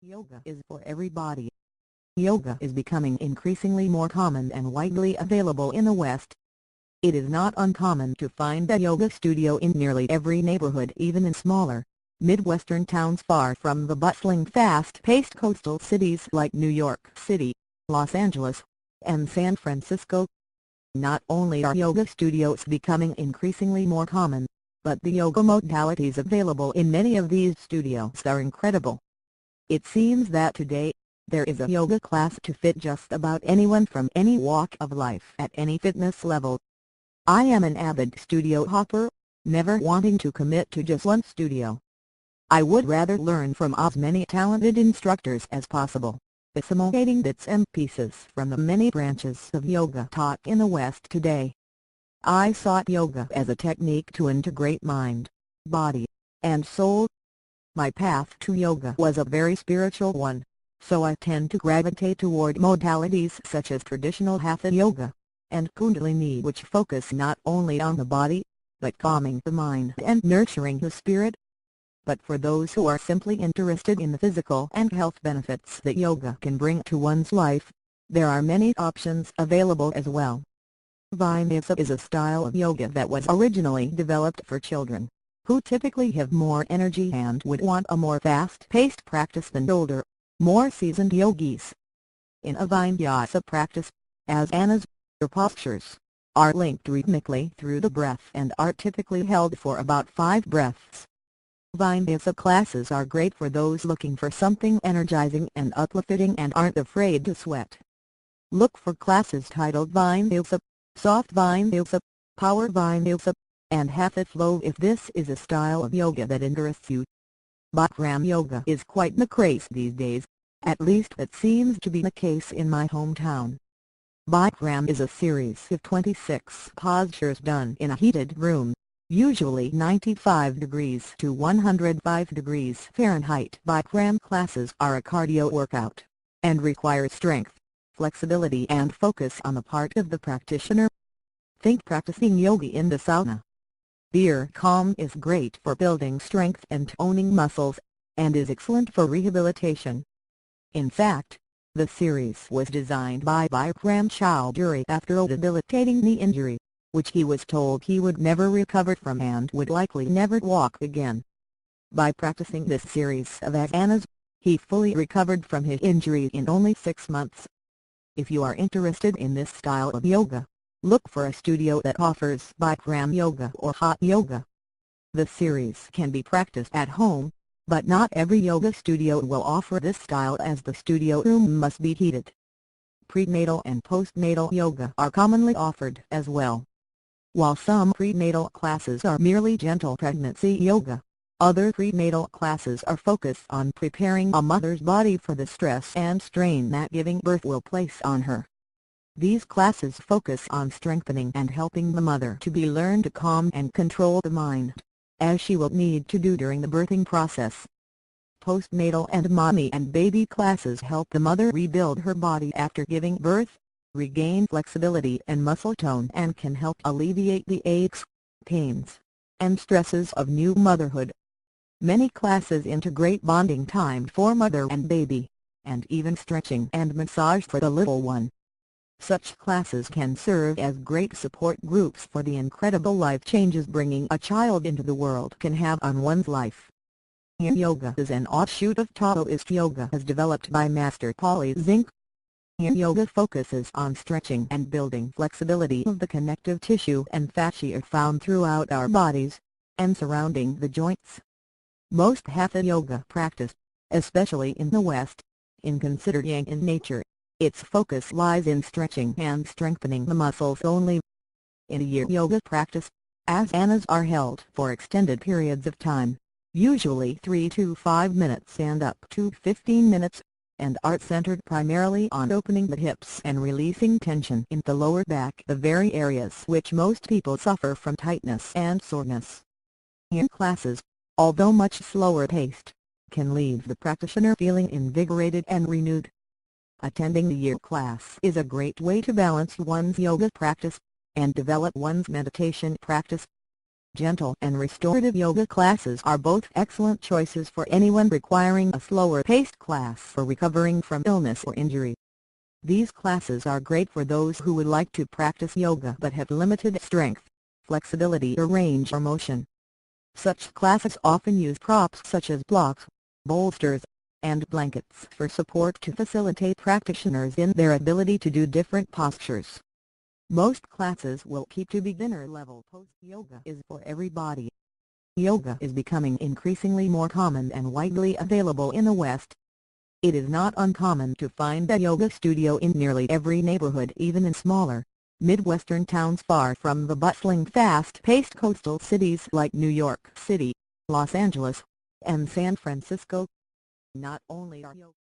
Yoga is for everybody. Yoga is becoming increasingly more common and widely available in the West. It is not uncommon to find a yoga studio in nearly every neighborhood, even in smaller, Midwestern towns far from the bustling fast-paced coastal cities like New York City, Los Angeles, and San Francisco. Not only are yoga studios becoming increasingly more common, but the yoga modalities available in many of these studios are incredible. It seems that today, there is a yoga class to fit just about anyone from any walk of life at any fitness level. I am an avid studio hopper, never wanting to commit to just one studio. I would rather learn from as many talented instructors as possible, assimilating bits and pieces from the many branches of yoga taught in the West today. I sought yoga as a technique to integrate mind, body, and soul. My path to yoga was a very spiritual one, so I tend to gravitate toward modalities such as traditional Hatha yoga and Kundalini, which focus not only on the body, but calming the mind and nurturing the spirit. But for those who are simply interested in the physical and health benefits that yoga can bring to one's life, there are many options available as well. Vinyasa is a style of yoga that was originally developed for children, who typically have more energy and would want a more fast-paced practice than older, more seasoned yogis. In a Vinyasa practice, asanas, or postures, are linked rhythmically through the breath and are typically held for about 5 breaths. Vinyasa classes are great for those looking for something energizing and uplifting and aren't afraid to sweat. Look for classes titled Vinyasa, Soft Vinyasa, Power Vinyasa, and Hatha Flow if this is a style of yoga that interests you. Bikram yoga is quite the craze these days, at least it seems to be the case in my hometown. Bikram is a series of 26 postures done in a heated room, usually 95 degrees to 105 degrees Fahrenheit. Bikram classes are a cardio workout, and require strength, flexibility and focus on the part of the practitioner. Think practicing yoga in the sauna. Bikram is great for building strength and toning muscles, and is excellent for rehabilitation. In fact, the series was designed by Bikram Choudhury after a debilitating knee injury, which he was told he would never recover from and would likely never walk again. By practicing this series of asanas, he fully recovered from his injury in only 6 months. If you are interested in this style of yoga, look for a studio that offers Bikram yoga or hot yoga. The series can be practiced at home, but not every yoga studio will offer this style as the studio room must be heated. Prenatal and postnatal yoga are commonly offered as well. While some prenatal classes are merely gentle pregnancy yoga, other prenatal classes are focused on preparing a mother's body for the stress and strain that giving birth will place on her. These classes focus on strengthening and helping the mother to be learn to calm and control the mind, as she will need to do during the birthing process. Postnatal and mommy and baby classes help the mother rebuild her body after giving birth, regain flexibility and muscle tone, and can help alleviate the aches, pains, and stresses of new motherhood. Many classes integrate bonding time for mother and baby, and even stretching and massage for the little one. Such classes can serve as great support groups for the incredible life changes bringing a child into the world can have on one's life. Yin Yoga is an offshoot of Taoist yoga as developed by Master Polly Zink. Yin Yoga focuses on stretching and building flexibility of the connective tissue and fascia found throughout our bodies, and surrounding the joints. Most Hatha yoga practice, especially in the West, is considered Yang in nature. Its focus lies in stretching and strengthening the muscles only. In a Yin Yoga practice, asanas are held for extended periods of time, usually 3 to 5 minutes and up to 15 minutes, and are centered primarily on opening the hips and releasing tension in the lower back, the very areas which most people suffer from tightness and soreness. Yin classes, although much slower paced, can leave the practitioner feeling invigorated and renewed. Attending the Yin class is a great way to balance one's yoga practice, and develop one's meditation practice. Gentle and restorative yoga classes are both excellent choices for anyone requiring a slower-paced class for recovering from illness or injury. These classes are great for those who would like to practice yoga but have limited strength, flexibility or range of motion. Such classes often use props such as blocks, bolsters, and blankets for support to facilitate practitioners in their ability to do different postures. Most classes will keep to beginner level pose. Yoga is for everybody. Yoga is becoming increasingly more common and widely available in the West. It is not uncommon to find a yoga studio in nearly every neighborhood, even in smaller, Midwestern towns far from the bustling fast-paced coastal cities like New York City, Los Angeles, and San Francisco. Not only are yoga